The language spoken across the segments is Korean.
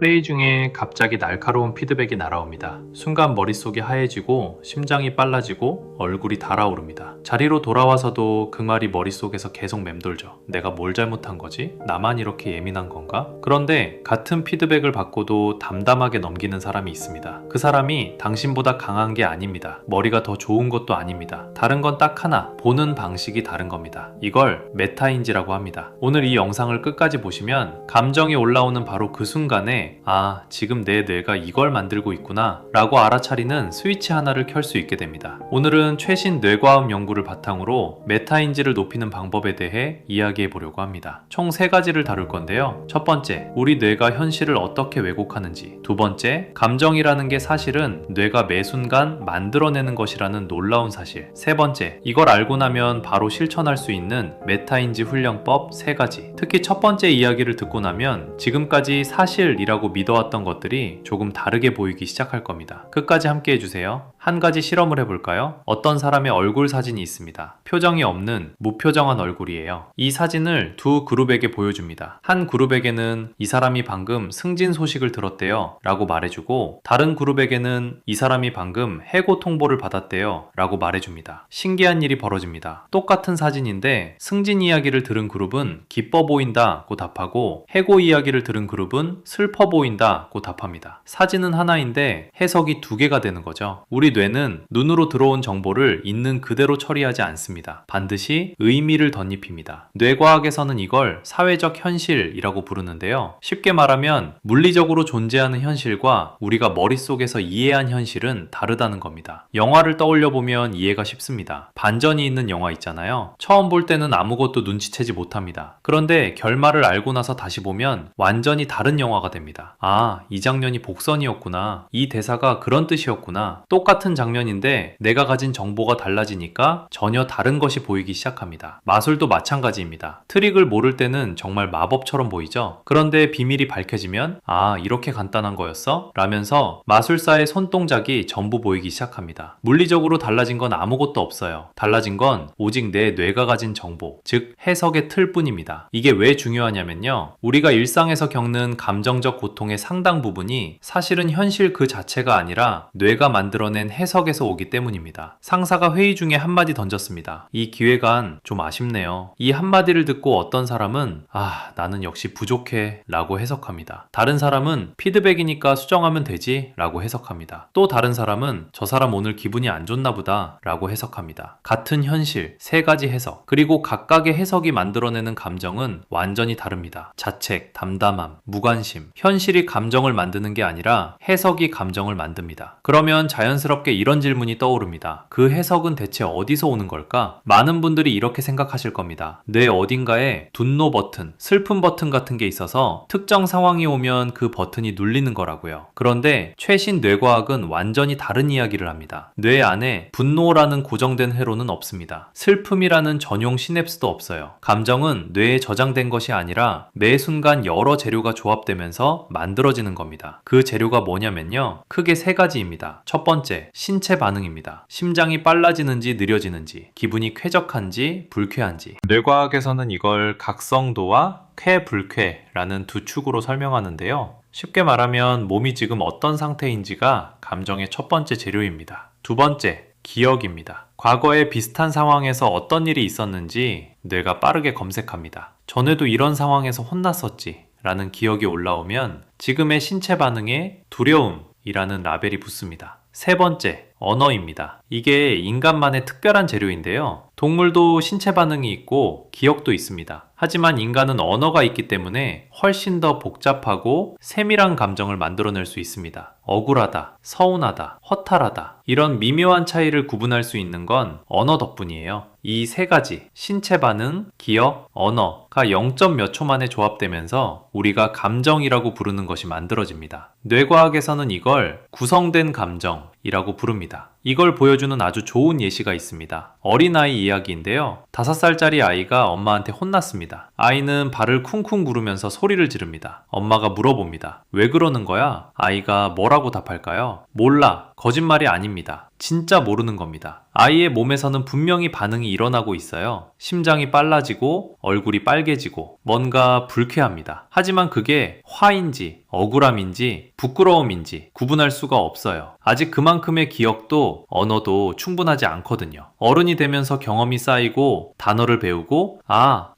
회의 중에 갑자기 날카로운 피드백이 날아옵니다. 순간 머릿속이 하얘지고 심장이 빨라지고 얼굴이 달아오릅니다. 자리로 돌아와서도 그 말이 머릿속에서 계속 맴돌죠. 내가 뭘 잘못한 거지? 나만 이렇게 예민한 건가? 그런데 같은 피드백을 받고도 담담하게 넘기는 사람이 있습니다. 그 사람이 당신보다 강한 게 아닙니다. 머리가 더 좋은 것도 아닙니다. 다른 건 딱 하나, 보는 방식이 다른 겁니다. 이걸 메타인지라고 합니다. 오늘 이 영상을 끝까지 보시면 감정이 올라오는 바로 그 순간에 아, 지금 내 뇌가 이걸 만들고 있구나 라고 알아차리는 스위치 하나를 켤 수 있게 됩니다. 오늘은 최신 뇌과학 연구를 바탕으로 메타인지를 높이는 방법에 대해 이야기해 보려고 합니다. 총 3가지를 다룰 건데요. 첫 번째, 우리 뇌가 현실을 어떻게 왜곡하는지. 두 번째, 감정이라는 게 사실은 뇌가 매 순간 만들어내는 것이라는 놀라운 사실. 세 번째, 이걸 알고 나면 바로 실천할 수 있는 메타인지 훈련법 3가지. 특히 첫 번째 이야기를 듣고 나면 지금까지 사실이라고 믿어왔던 것들이 조금 다르게 보이기 시작할 겁니다. 끝까지 함께 해주세요. 한 가지 실험을 해볼까요? 어떤 사람의 얼굴 사진이 있습니다. 표정이 없는 무표정한 얼굴이에요. 이 사진을 두 그룹에게 보여줍니다. 한 그룹에게는 이 사람이 방금 승진 소식을 들었대요 라고 말해주고, 다른 그룹에게는 이 사람이 방금 해고 통보를 받았대요 라고 말해줍니다. 신기한 일이 벌어집니다. 똑같은 사진인데 승진 이야기를 들은 그룹은 기뻐 보인다고 답하고, 해고 이야기를 들은 그룹은 슬퍼 보인다고 답합니다. 사진은 하나인데 해석이 2개가 되는 거죠. 우리 뇌는 눈으로 들어온 정보를 있는 그대로 처리하지 않습니다. 반드시 의미를 덧입힙니다. 뇌과학에서는 이걸 사회적 현실이라고 부르는데요. 쉽게 말하면 물리적으로 존재하는 현실과 우리가 머릿속에서 이해한 현실은 다르다는 겁니다. 영화를 떠올려 보면 이해가 쉽습니다. 반전이 있는 영화 있잖아요. 처음 볼 때는 아무것도 눈치채지 못합니다. 그런데 결말을 알고 나서 다시 보면 완전히 다른 영화가 됩니다. 아, 이 장면이 복선이었구나. 이 대사가 그런 뜻이었구나. 똑같은 장면인데 내가 가진 정보가 달라지니까 전혀 다른 것이 보이기 시작합니다. 마술도 마찬가지입니다. 트릭을 모를 때는 정말 마법처럼 보이죠? 그런데 비밀이 밝혀지면 아, 이렇게 간단한 거였어? 라면서 마술사의 손동작이 전부 보이기 시작합니다. 물리적으로 달라진 건 아무것도 없어요. 달라진 건 오직 내 뇌가 가진 정보, 즉 해석의 틀뿐입니다. 이게 왜 중요하냐면요. 우리가 일상에서 겪는 감정적 고통의 상당 부분이 사실은 현실 그 자체가 아니라 뇌가 만들어낸 해석에서 오기 때문입니다. 상사가 회의 중에 한마디 던졌습니다. 이 기획안 좀 아쉽네요. 이 한마디를 듣고 어떤 사람은 아, 나는 역시 부족해 라고 해석합니다. 다른 사람은 피드백이니까 수정하면 되지 라고 해석합니다. 또 다른 사람은 저 사람 오늘 기분이 안 좋나 보다 라고 해석합니다. 같은 현실, 3가지 해석, 그리고 각각의 해석이 만들어내는 감정은 완전히 다릅니다. 자책, 담담함, 무관심. 현실이 감정을 만드는 게 아니라 해석이 감정을 만듭니다. 그러면 자연스럽게 이런 질문이 떠오릅니다. 그 해석은 대체 어디서 오는 걸까? 많은 분들이 이렇게 생각하실 겁니다. 뇌 어딘가에 분노 버튼, 슬픔 버튼 같은 게 있어서 특정 상황이 오면 그 버튼이 눌리는 거라고요. 그런데 최신 뇌과학은 완전히 다른 이야기를 합니다. 뇌 안에 분노라는 고정된 회로는 없습니다. 슬픔이라는 전용 시냅스도 없어요. 감정은 뇌에 저장된 것이 아니라 매 순간 여러 재료가 조합되면서 만들어지는 겁니다. 그 재료가 뭐냐면요. 크게 3가지입니다. 첫 번째, 신체 반응입니다. 심장이 빨라지는지 느려지는지, 기분이 쾌적한지 불쾌한지. 뇌과학에서는 이걸 각성도와 쾌불쾌라는 2 축으로 설명하는데요. 쉽게 말하면 몸이 지금 어떤 상태인지가 감정의 첫 번째 재료입니다. 두 번째, 기억입니다. 과거에 비슷한 상황에서 어떤 일이 있었는지 뇌가 빠르게 검색합니다. 전에도 이런 상황에서 혼났었지 라는 기억이 올라오면 지금의 신체 반응에 두려움이라는 라벨이 붙습니다. 세 번째, 언어입니다. 이게 인간만의 특별한 재료인데요. 동물도 신체 반응이 있고 기억도 있습니다. 하지만 인간은 언어가 있기 때문에 훨씬 더 복잡하고 세밀한 감정을 만들어낼 수 있습니다. 억울하다, 서운하다, 허탈하다, 이런 미묘한 차이를 구분할 수 있는 건 언어 덕분이에요. 이 3가지, 신체 반응, 기억, 언어가 0. 몇 초 만에 조합되면서 우리가 감정이라고 부르는 것이 만들어집니다. 뇌과학에서는 이걸 구성된 감정이라고 부릅니다. 이걸 보여주는 아주 좋은 예시가 있습니다. 어린아이 이야기인데요. 5살짜리 아이가 엄마한테 혼났습니다. 아이는 발을 쿵쿵 구르면서 소리를 지릅니다. 엄마가 물어봅니다. 왜 그러는 거야? 아이가 뭐라고 답할까요? 몰라. 거짓말이 아닙니다. 진짜 모르는 겁니다. 아이의 몸에서는 분명히 반응이 일어나고 있어요. 심장이 빨라지고 얼굴이 빨개지고 뭔가 불쾌합니다. 하지만 그게 화인지 억울함인지 부끄러움인지 구분할 수가 없어요. 아직 그만큼의 기억도 언어도 충분하지 않거든요. 어른이 되면서 경험이 쌓이고 단어를 배우고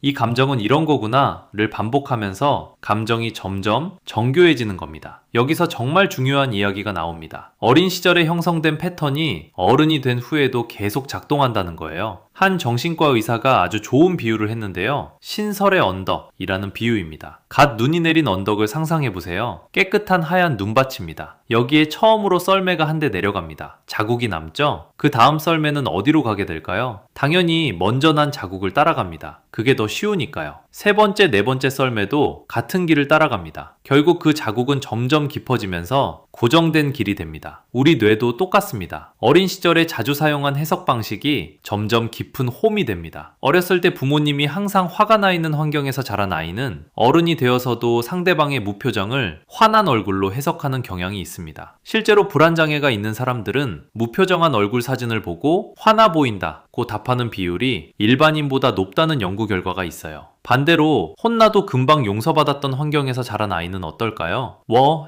이 감정은 이런 거구나를 반복하면서 감정이 점점 정교해지는 겁니다. 여기서 정말 중요한 이야기가 나옵니다. 어린 시절에 형성된 패턴이 어른이 된 후에도 계속 작동한다는 거예요. 한 정신과 의사가 아주 좋은 비유를 했는데요. 신설의 언덕이라는 비유입니다. 갓 눈이 내린 언덕을 상상해보세요. 깨끗한 하얀 눈밭입니다. 여기에 처음으로 썰매가 한 대 내려갑니다. 자국이 남죠? 그 다음 썰매는 어디로 가게 될까요? 당연히 먼저 난 자국을 따라갑니다. 그게 더 쉬우니까요. 세 번째, 네 번째 썰매도 같은 길을 따라갑니다. 결국 그 자국은 점점 깊어지면서 고정된 길이 됩니다. 우리 뇌도 똑같습니다. 어린 시절에 자주 사용한 해석 방식이 점점 깊은 홈이 됩니다. 어렸을 때 부모님이 항상 화가 나 있는 환경에서 자란 아이는 어른이 되어서도 상대방의 무표정을 화난 얼굴로 해석하는 경향이 있습니다. 실제로 불안장애가 있는 사람들은 무표정한 얼굴 사진을 보고 화나 보인다고 답하는 비율이 일반인보다 높다는 연구 결과가 있어요. 반대로 혼나도 금방 용서받았던 환경에서 자란 아이는 어떨까요?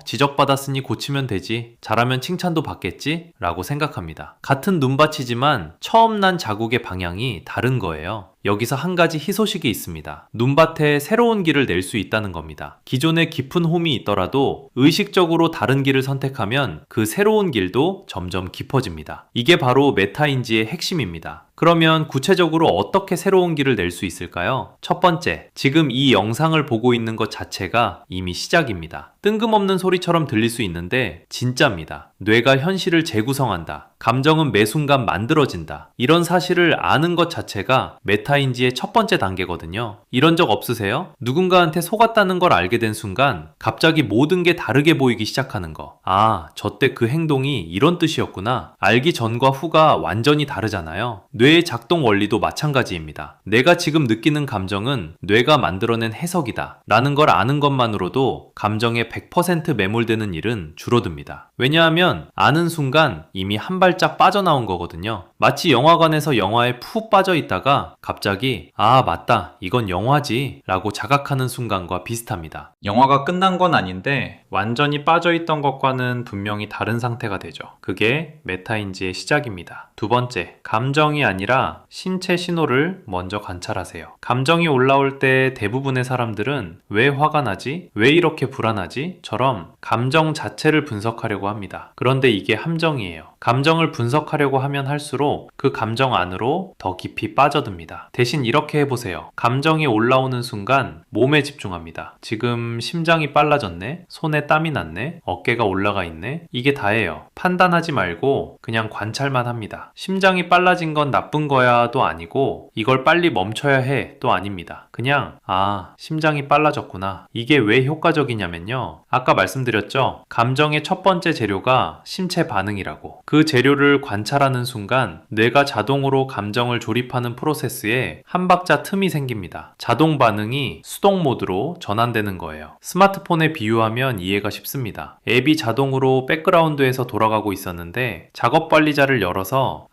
지적받았으니 고치면 되지. 잘하면 칭찬도 받겠지? 라고 생각합니다. 같은 눈밭이지만 처음 난 자국의 방향이 다른 거예요. 여기서 한 가지 희소식이 있습니다. 눈밭에 새로운 길을 낼 수 있다는 겁니다. 기존에 깊은 홈이 있더라도 의식적으로 다른 길을 선택하면 그 새로운 길도 점점 깊어집니다. 이게 바로 메타인지의 핵심입니다. 그러면 구체적으로 어떻게 새로운 길을 낼 수 있을까요? 첫 번째, 지금 이 영상을 보고 있는 것 자체가 이미 시작입니다. 뜬금없는 소리처럼 들릴 수 있는데 진짜입니다. 뇌가 현실을 재구성한다. 감정은 매 순간 만들어진다. 이런 사실을 아는 것 자체가 메타인지의 첫 번째 단계거든요. 이런 적 없으세요? 누군가한테 속았다는 걸 알게 된 순간 갑자기 모든 게 다르게 보이기 시작하는 거. 저때 그 행동이 이런 뜻이었구나. 알기 전과 후가 완전히 다르잖아요. 뇌의 작동 원리도 마찬가지입니다. 내가 지금 느끼는 감정은 뇌가 만들어낸 해석이다 라는 걸 아는 것만으로도 감정에 100% 매몰되는 일은 줄어듭니다. 왜냐하면 아는 순간 이미 한 발짝 빠져나온 거거든요. 마치 영화관에서 영화에 푹 빠져 있다가 갑자기 맞다, 이건 영화지 라고 자각하는 순간과 비슷합니다. 영화가 끝난 건 아닌데 완전히 빠져있던 것과는 분명히 다른 상태가 되죠. 그게 메타인지의 시작입니다. 두 번째, 감정이 아니라 신체 신호를 먼저 관찰하세요. 감정이 올라올 때 대부분의 사람들은 왜 화가 나지? 왜 이렇게 불안하지? 처럼 감정 자체를 분석하려고 합니다. 그런데 이게 함정이에요. 감정을 분석하려고 하면 할수록 그 감정 안으로 더 깊이 빠져듭니다. 대신 이렇게 해보세요. 감정이 올라오는 순간 몸에 집중합니다. 지금 심장이 빨라졌네? 손에 땀이 났네? 어깨가 올라가 있네? 이게 다예요. 판단하지 말고 그냥 관찰만 합니다. 심장이 빨라진 건 나쁜 거야도 아니고 이걸 빨리 멈춰야 해도 아닙니다. 그냥 심장이 빨라졌구나. 이게 왜 효과적이냐면요. 아까 말씀드렸죠. 감정의 첫 번째 재료가 신체 반응이라고. 그 재료를 관찰하는 순간 뇌가 자동으로 감정을 조립하는 프로세스에 한 박자 틈이 생깁니다. 자동 반응이 수동 모드로 전환되는 거예요. 스마트폰에 비유하면 이해가 쉽습니다. 앱이 자동으로 백그라운드에서 돌아가고 있었는데 작업 관리자를 열어서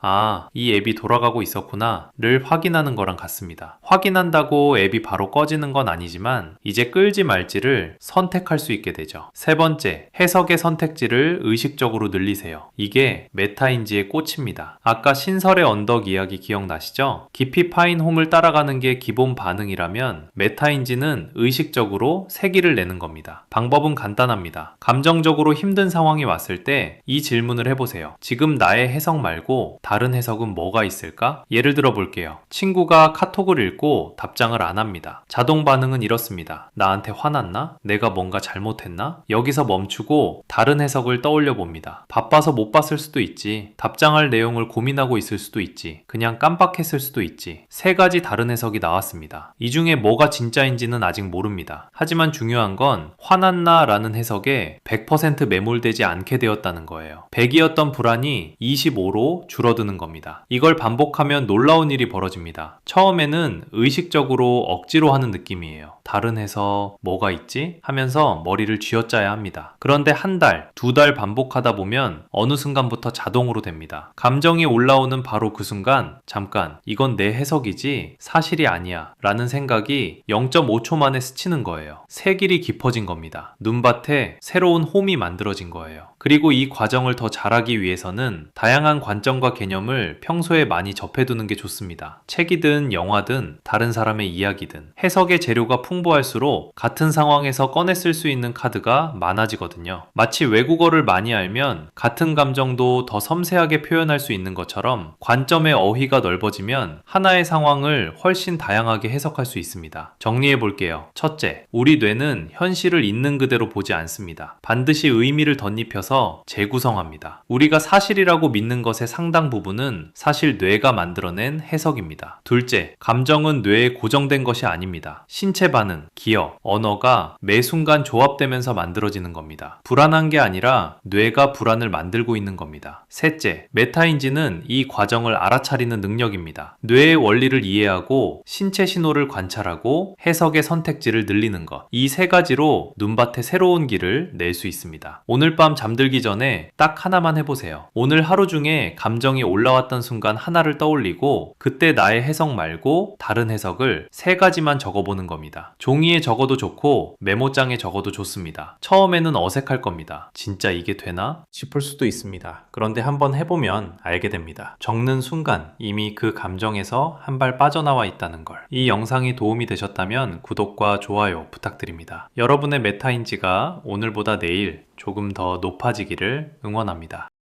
이 앱이 돌아가고 있었구나를 확인하는 거랑 같습니다. 확인한다고 앱이 바로 꺼지는 건 아니지만 이제 끌지 말지를 선택할 수 있게 되죠. 세 번째, 해석의 선택지를 의식적으로 늘리세요. 이게 메타인지의 꽃입니다. 아까 신설의 언덕 이야기 기억나시죠? 깊이 파인 홈을 따라가는 게 기본 반응이라면 메타인지는 의식적으로 세기를 내는 겁니다. 방법은 간단합니다. 감정적으로 힘든 상황이 왔을 때 이 질문을 해보세요. 지금 나의 해석 말고 다른 해석은 뭐가 있을까? 예를 들어 볼게요. 친구가 카톡을 읽고 답장을 안 합니다. 자동 반응은 이렇습니다. 나한테 화났나? 내가 뭔가 잘못했나? 여기서 멈추고 다른 해석을 떠올려 봅니다. 바빠서 못 봤을 수도 있지. 답장할 내용을 고민하고 있을 수도 있지. 그냥 깜빡했을 수도 있지. 세 가지 다른 해석이 나왔습니다. 이 중에 뭐가 진짜인지는 아직 모릅니다. 하지만 중요한 건 화났나 라는 해석에 100% 매몰되지 않게 되었다는 거예요. 100이었던 불안이 25로 줄어드는 겁니다. 이걸 반복하면 놀라운 일이 벌어집니다. 처음에는 의식적으로 억지로 하는 느낌이에요. 다른 해석 뭐가 있지? 하면서 머리를 쥐어짜야 합니다. 그런데 한 달, 두 달 반복하다 보면 어느 순간부터 자동으로 됩니다. 감정이 올라오는 바로 그 순간 잠깐 이건 내 해석이지 사실이 아니야 라는 생각이 0.5초 만에 스치는 거예요. 새길이 깊어진 겁니다. 눈밭에 새로운 홈이 만들어진 거예요. 그리고 이 과정을 더 잘하기 위해서는 다양한 관점과 개념을 평소에 많이 접해두는 게 좋습니다. 책이든 영화든 다른 사람의 이야기든 해석의 재료가 풍부할수록 같은 상황에서 꺼내 쓸 수 있는 카드가 많아지거든요. 마치 외국어를 많이 알면 같은 감정도 더 섬세하게 표현할 수 있는 것처럼 관점의 어휘가 넓어지면 하나의 상황을 훨씬 다양하게 해석할 수 있습니다. 정리해 볼게요. 첫째, 우리 뇌는 현실을 있는 그대로 보지 않습니다. 반드시 의미를 덧입혀서 재구성합니다. 우리가 사실이라고 믿는 것의 상당 부분은 사실 뇌가 만들어낸 해석입니다. 둘째, 감정은 뇌에 고정된 것이 아닙니다. 신체 반응, 기억, 언어가 매 순간 조합되면서 만들어지는 겁니다. 불안한 게 아니라 뇌가 불안을 만들고 있는 겁니다. 셋째, 메타인지는 이 과정을 알아차리는 능력입니다. 뇌의 원리를 이해하고 신체 신호를 관찰하고 해석의 선택지를 늘리는 것. 이 세 가지로 눈밭에 새로운 길을 낼 수 있습니다. 오늘 밤 잠들기 전에 딱 하나만 해보세요. 오늘 하루 중에 감정이 올라왔던 순간 하나를 떠올리고 그때 나의 해석 말고 다른 해석을 세 가지만 적어보는 겁니다. 종이에 적어도 좋고 메모장에 적어도 좋습니다. 처음에는 어색할 겁니다. 진짜 이게 되나? 싶을 수도 있습니다. 그런데 한번 해보면 알게 됩니다. 적는 순간 이미 그 감정에서 한 발 빠져나와 있다는 걸. 이 영상이 도움이 되셨다면 구독과 좋아요 부탁드립니다. 여러분의 메타인지가 오늘보다 내일 조금 더 높아지기를 응원합니다.